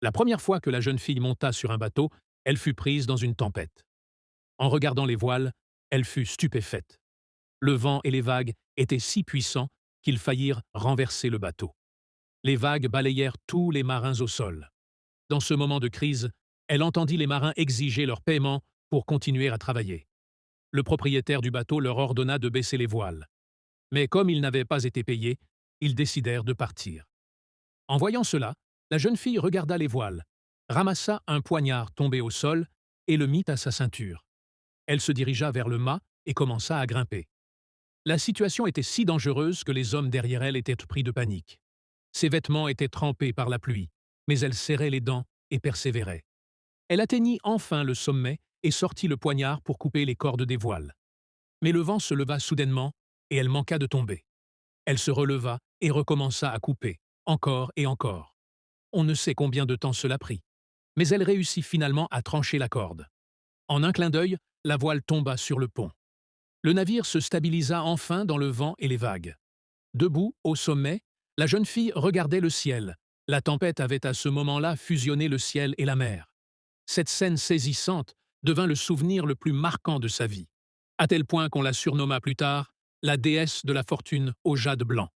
La première fois que la jeune fille monta sur un bateau, elle fut prise dans une tempête. En regardant les voiles, elle fut stupéfaite. Le vent et les vagues étaient si puissants qu'ils faillirent renverser le bateau. Les vagues balayèrent tous les marins au sol. Dans ce moment de crise, elle entendit les marins exiger leur paiement pour continuer à travailler. Le propriétaire du bateau leur ordonna de baisser les voiles. Mais comme ils n'avaient pas été payés, ils décidèrent de partir. En voyant cela, la jeune fille regarda les voiles, ramassa un poignard tombé au sol et le mit à sa ceinture. Elle se dirigea vers le mât et commença à grimper. La situation était si dangereuse que les hommes derrière elle étaient pris de panique. Ses vêtements étaient trempés par la pluie, mais elle serrait les dents et persévérait. Elle atteignit enfin le sommet et sortit le poignard pour couper les cordes des voiles. Mais le vent se leva soudainement et elle manqua de tomber. Elle se releva et recommença à couper, encore et encore. On ne sait combien de temps cela prit, mais elle réussit finalement à trancher la corde. En un clin d'œil, la voile tomba sur le pont. Le navire se stabilisa enfin dans le vent et les vagues. Debout, au sommet, la jeune fille regardait le ciel. La tempête avait à ce moment-là fusionné le ciel et la mer. Cette scène saisissante devint le souvenir le plus marquant de sa vie, à tel point qu'on la surnomma plus tard la déesse de la fortune au jade blanc.